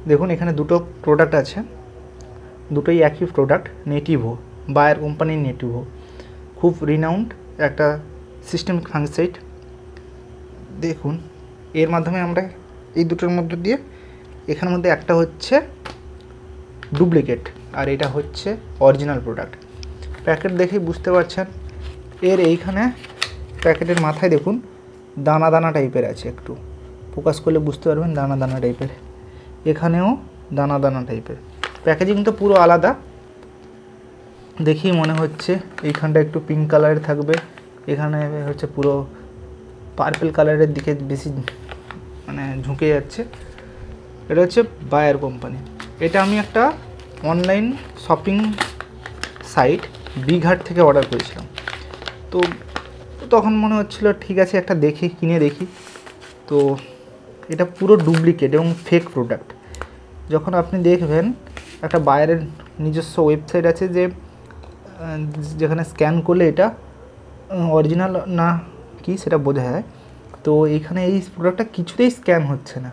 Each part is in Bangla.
দেখুন এখানে দুটো প্রোডাক্ট আছে, দুটোই একই প্রোডাক্ট, নেটিভো, বায়ার কোম্পানির নেটিভো, খুব রিনাউন্ড একটা সিস্টেমিক ফাঙ্গিসাইড। দেখুন এর মাধ্যমে আমরা এই দুটোর মধ্যে দিয়ে, এখানের মধ্যে একটা হচ্ছে ডুপ্লিকেট আর এটা হচ্ছে অরিজিনাল প্রোডাক্ট। প্যাকেট দেখেই বুঝতে পারছেন। এর এইখানে প্যাকেটের মাথায় দেখুন দানা দানা টাইপের আছে, একটু ফোকাস করলে বুঝতে পারবেন দানা দানা টাইপের, এখানেও দানা দানা টাইপের। প্যাকেজিং তো পুরো আলাদা, দেখেই মনে হচ্ছে এইখানটা একটু পিঙ্ক কালারের থাকবে, এখানে হচ্ছে পুরো পার্পল কালারের দিকে বেশি মানে ঝুঁকে যাচ্ছে। এটা হচ্ছে বায়ার কোম্পানি। এটা আমি একটা অনলাইন শপিং সাইট বিঘাট থেকে অর্ডার করেছিলাম। তো তখন মনে হচ্ছিল ঠিক আছে একটা দেখি, কিনে দেখি। তো এটা পুরো ডুপ্লিকেট এবং ফেক প্রোডাক্ট। যখন আপনি দেখবেন একটা বায়ারের নিজস্ব ওয়েবসাইট আছে যেখানে স্ক্যান করলে এটা অরিজিনাল না কি সেটা বোঝা যায়। তো এইখানে এই প্রোডাক্টটা কিছুতেই স্ক্যান হচ্ছে না,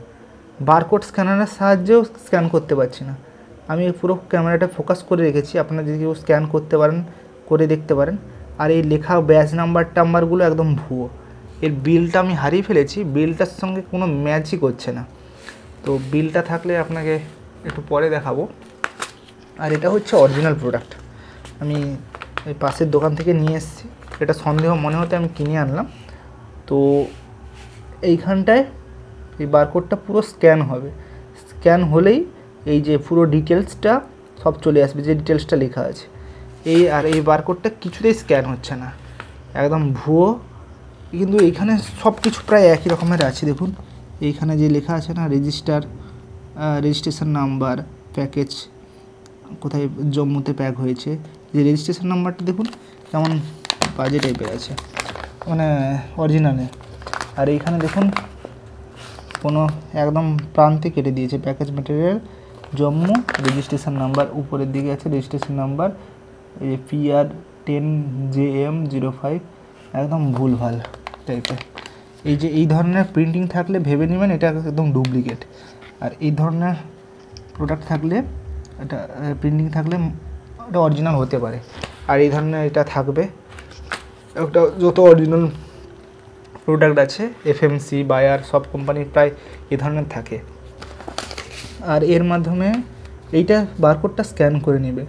বারকোড স্ক্যানারের সাহায্যেও স্ক্যান করতে পারছি না। আমি পুরো ক্যামেরাটা ফোকাস করে রেখেছি, আপনারা যদি কেউ স্ক্যান করতে পারেন করে দেখতে পারেন। আর এই লেখা ব্যাচ নাম্বারগুলো একদম ভুয়ো। এর বিলটা আমি হারিয়ে ফেলেছি, বিলটার সঙ্গে কোনো ম্যাচই করছে না। তো বিলটা থাকলে আপনাকে একটু পরে দেখাবো। আর এটা হচ্ছে অরিজিনাল প্রোডাক্ট, আমি এই পাশের দোকান থেকে নিয়ে এসেছি। এটা সন্দেহ মনে হতে আমি কিনে আনলাম। তো এইখানটায় এই বারকোডটা পুরো স্ক্যান হবে, স্ক্যান হলেই এই যে পুরো ডিটেলসটা সব চলে আসবে, যে ডিটেলসটা লেখা আছে। আর এই বারকোডটা কিছুতেই স্ক্যান হচ্ছে না, একদম ভুয়ো। কিন্তু এইখানে সব কিছু প্রায় একই রকমের আছে। দেখুন এইখানে যে লেখা আছে না, রেজিস্ট্রেশন নাম্বার, প্যাকেজ কোথায় জম্মুতে প্যাক হয়েছে, যে রেজিস্ট্রেশন নাম্বারটা দেখুন কেমন বাজে টাইপের আছে, মানে অরিজিনালে। আর এইখানে দেখুন কোনো একদম প্রান্তে কেটে দিয়েছে, package material Jammu, registration number উপরের দিকে আছে, রেজিস্ট্রেশন নাম্বার এই যে PR10JM05, একদম ভুলভাল টাইপের। এই ধরনের প্রিন্টিং থাকলে ভেবে নেবেন এটা একদম ডুপ্লিকেট। আর এই ধরনের প্রোডাক্ট থাকলে, এটা প্রিন্টিং থাকলে এটা অরিজিনাল হতে পারে। আর এই ধরনের এটা থাকবে, একটা যত অরিজিনাল প্রোডাক্ট আছে FMC, বায়ার সব কোম্পানির প্রায় এই ধরনের থাকে। আর এর মাধ্যমে এইটা বারকোডটা স্ক্যান করে নেবে।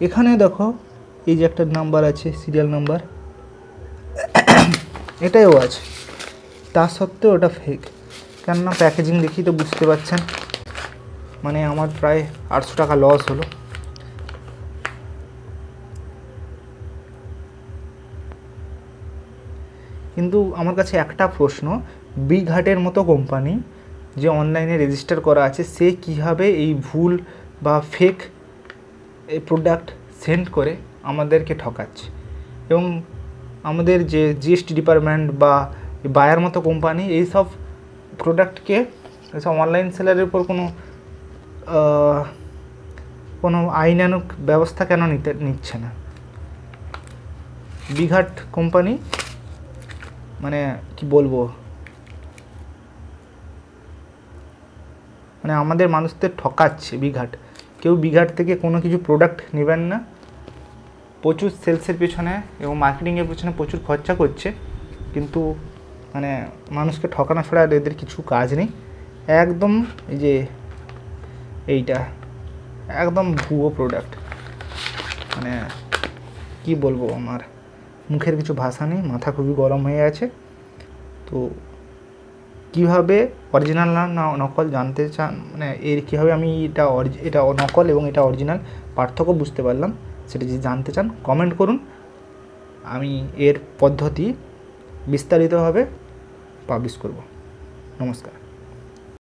এখানে দেখো এই যে একটা নাম্বার আছে, সিরিয়াল নাম্বার, এটাও আছে, তা সত্ত্বেও ওটা ফেক। কেননা প্যাকেজিং দেখি তো বুঝতে পারছেন। মানে আমার প্রায় 800 টাকা লস হলো। কিন্তু আমার কাছে একটা প্রশ্ন, বিঘাটের মতো কোম্পানি যে অনলাইনে রেজিস্টার করা আছে, সে কীভাবে এই ভুল বা ফেক এই প্রোডাক্ট সেন্ড করে আমাদেরকে ঠকাচ্ছে? এবং আমাদের যে GST ডিপার্টমেন্ট বা বায়ার মতো কোম্পানি এইসব প্রোডাক্টকে, এসব অনলাইন সেলারের উপর কোনো আইনানুগ ব্যবস্থা কেন নিচ্ছে না? বিঘাট কোম্পানি মানে কি বলবো, মানে আমাদের মানুষদের ঠকাচ্ছে বিঘাট। কেউ বিঘাট থেকে কোনো কিছু প্রোডাক্ট নেবেন না। প্রচুর সেলসের পেছনে এবং মার্কেটিংয়ের পেছনে প্রচুর খরচা করছে, কিন্তু মানে মানুষকে ঠকানো ছাড়া এদের কিছু কাজ নেই। একদম এই যে এইটা একদম ভুয়ো প্রোডাক্ট, মানে কি বলবো, আমার মুখের কিছু ভাষা নেই, মাথা খুবই গরম হয়ে আছে। তো কীভাবে অরিজিনাল না নকল জানতে চান, মানে এর কীভাবে আমি এটা নকল এবং এটা অরিজিনাল পার্থক্য বুঝতে পারলাম, সেটা যদি জানতে চান কমেন্ট করুন। আমি এর পদ্ধতি বিস্তারিতভাবে পাবলিশ করব। নমস্কার।